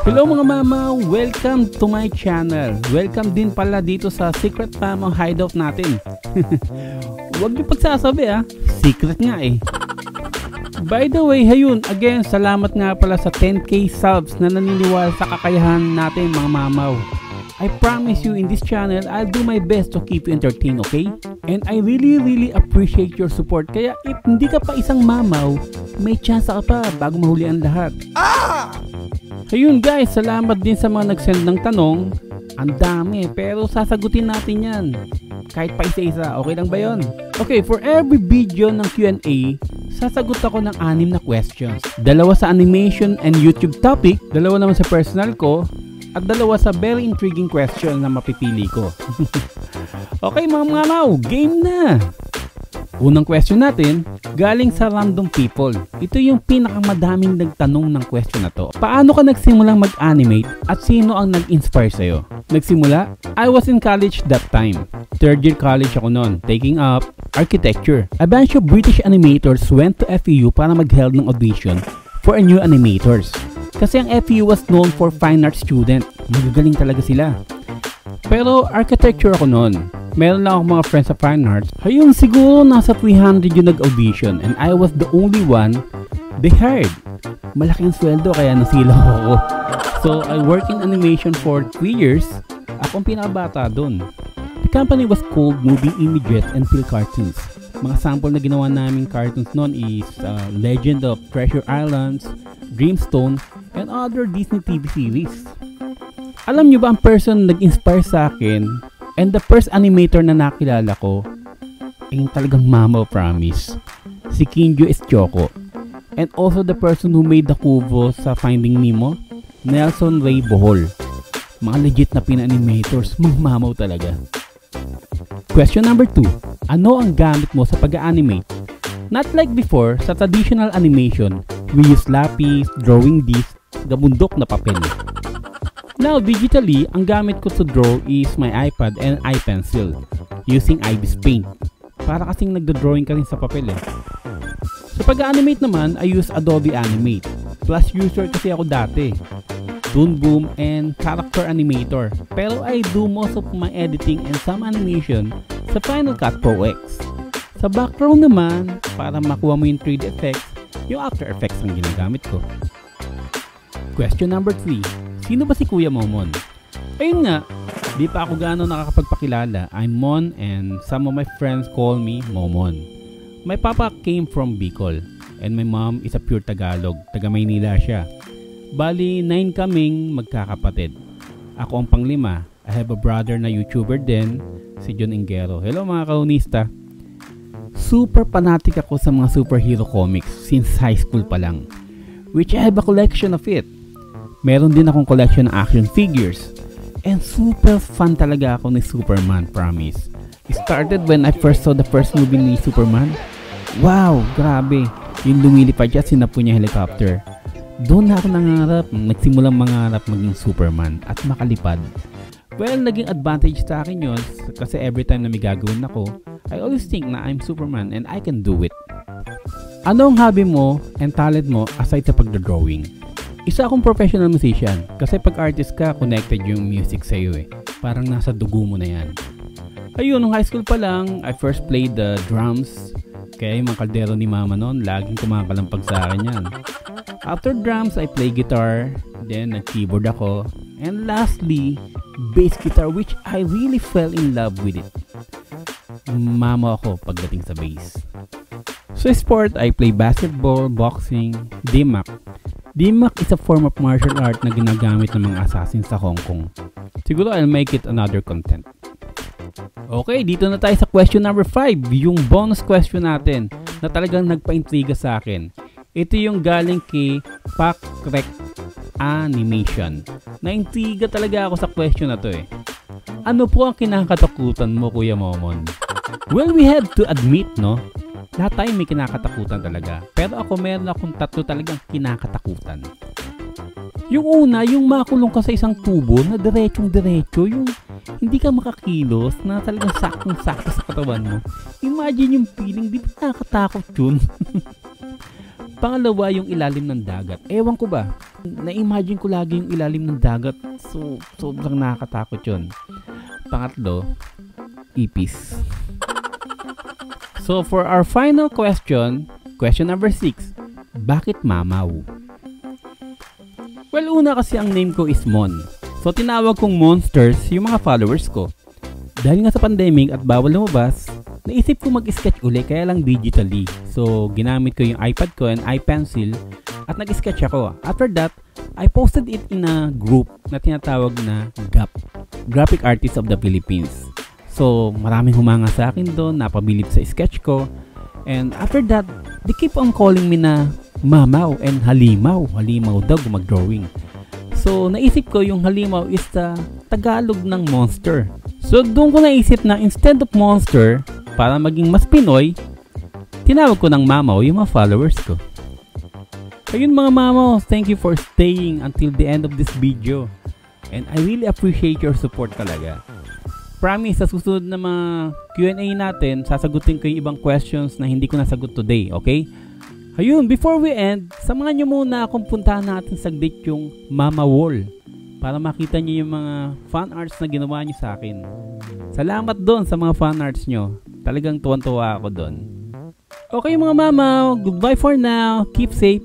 Hello mga mama! Welcome to my channel. Welcome din pala dito sa Secret Mama Hideout natin. Huwag niyo pagsasabi secret nga eh. By the way, hayun, again, salamat nga pala sa 10k subs na naniniwala sa kakayahan natin mga mamaw. I promise you in this channel, I'll do my best to keep you entertained, okay? And I really appreciate your support. Kaya if hindi ka pa isang mamaw, may chance ka pa bago mahuli ang lahat. Ayun guys, salamat din sa mga nag-send ng tanong. Ang dami, pero sasagutin natin yan. Kahit pa isa-isa, okay lang ba yun? Okay, for every video ng Q&A, sasagot ako ng 6 na questions. 2 sa animation and YouTube topic, 2 naman sa personal ko, at 2 sa very intriguing question na mapipili ko. Okay mga mamaw, game na! Unang question natin, galing sa random people. Ito yung pinakamadaming nagtanong ng question na to. Paano ka nagsimulang mag-animate at sino ang nag-inspire sa'yo? Nagsimula? I was in college that time. 3rd year college ako noon, taking up architecture. A bunch of British animators went to FEU para mag-held ng audition for a new animators. Kasi ang FEU was known for fine art student. Magagaling talaga sila. Pero architecture ako noon. Meron lang akong mga friends sa fine arts. Ayun, siguro nasa 300 yung nag-audition and I was the only one they hired. Malaking sweldo kaya nasilo ako. So I worked in animation for 3 years. Ako ang pinakabata doon. The company was called Moving Images and Phil Cartoons. Mga sample na ginawa naming cartoons noon is Legend of Treasure Islands, Dreamstone, and other Disney TV series. Alam nyo ba ang person na nag-inspire sa akin and the first animator na nakilala ko ay talagang mama, promise, si Kinjo Eschioco. And also the person who made the kubo sa Finding Nemo, Nelson Ray Bohol. Mga legit na pina-animators, mga mamaw talaga. Question number 2. Ano ang gamit mo sa pag-animate? Not like before, sa traditional animation, we use lapis, drawing disc, gabundok na papel. Now, digitally, ang gamit ko to draw is my iPad and iPencil using Ibis Paint. Para kasing nagdo-drawing ka rin sa papel eh. Sa pag-animate naman, I use Adobe Animate. Plus user kasi ako dati. Toon Boom and Character Animator. Pero I do most of my editing and some animation sa Final Cut Pro X. Sa background naman, para makuha mo yung 3D effects, yung After Effects ang ginagamit ko. Question number 3. Sino ba si Kuya Momon? Ayun nga, di pa ako gaano nakakapagpakilala. I'm Mon and some of my friends call me Momon. My papa came from Bicol and my mom is a pure Tagalog. Taga Maynila siya. Bali, 9 kaming magkakapatid. Ako ang panglima. I have a brother na YouTuber din, si John Ingero. Hello mga kaunista. Super fanatic ako sa mga superhero comics since high school pa lang. Which I have a collection of it. Meron din akong collection ng action figures. And super fan talaga ako ni Superman, promise. It started when I first saw the first movie ni Superman. Wow, grabe. Yung lumilipad siya, sinapo niya helicopter. Doon na ako nangarap, nagsimulang mangarap maging Superman at makalipad. Well, naging advantage sa akin yun kasi every time na may gagawin ako, I always think na I'm Superman and I can do it. Ano ang hobby mo and talent mo aside sa pagdodrawing? Isa akong professional musician kasi pag artist ka, connected yung music sa'yo eh. Parang nasa dugo mo na yan. Ayun, nung high school pa lang, I first played the drums. Kaya yung mga kaldero ni mama noon, laging kumakalampag sa akin yan. After drums, I play guitar. Then, nag-keyboard ako. And lastly, bass guitar, which I really fell in love with it. Mama ako pagdating sa bass. So sport, I play basketball, boxing, DMAC. DMAC is a form of martial art na ginagamit ng mga assassins sa Hong Kong. Siguro I'll make it another content. Okay, dito na tayo sa question number 5, yung bonus question natin na talagang nagpa-intriga sa akin. Ito yung galing kay Pakrek Animation. Naintriga talaga ako sa question na to eh. Ano po ang kinakatakutan mo, Kuya Momon? Well, we have to admit, no? Lahat tayo may kinakatakutan talaga. Pero ako meron akong 3 talagang kinakatakutan. Yung una, yung makulong ka sa isang tubo na diretsong-diretso, yung hindi ka makakilos na talagang saktong-sakto sa katawan mo. Imagine yung feeling, di ba nakakatakot yun? Pangalawa, yung ilalim ng dagat. Ewan ko ba, na-imagine ko lagi yung ilalim ng dagat. So, sobrang nakakatakot yun. Pangatlo, ipis. So, for our final question number 6, bakit Mamaw? Well, una kasi ang name ko is Mon. So, tinawag kong monsters yung mga followers ko. Dahil nga sa pandemic at bawal lumabas, naisip ko mag-sketch uli kaya lang digitally. So, ginamit ko yung iPad ko and iPencil at nag-sketch ako. After that, I posted it in a group na tinatawag na GAP, Graphic Artists of the Philippines. So, maraming humanga sa akin doon, napabilib sa sketch ko. And after that, they keep on calling me na Mamaw and Halimaw. Halimaw daw kung mag-drawing. So, naisip ko yung Halimaw is the Tagalog ng monster. So, doon ko naisip na instead of monster, para maging mas Pinoy, tinawag ko ng Mamaw yung mga followers ko. Ayun mga Mamaw, thank you for staying until the end of this video. And I really appreciate your support talaga. Promise, sa susunod na mga Q&A natin, sasagutin ko yung ibang questions na hindi ko nasagot today, okay? Ayun, before we end, samahan nyo muna akong puntahan natin saglit yung Mama Wall para makita nyo yung mga fan arts na ginawa nyo sa akin. Salamat doon sa mga fan arts nyo. Talagang tuwan-tuwa ako doon. Okay mga Mama, goodbye for now. Keep safe.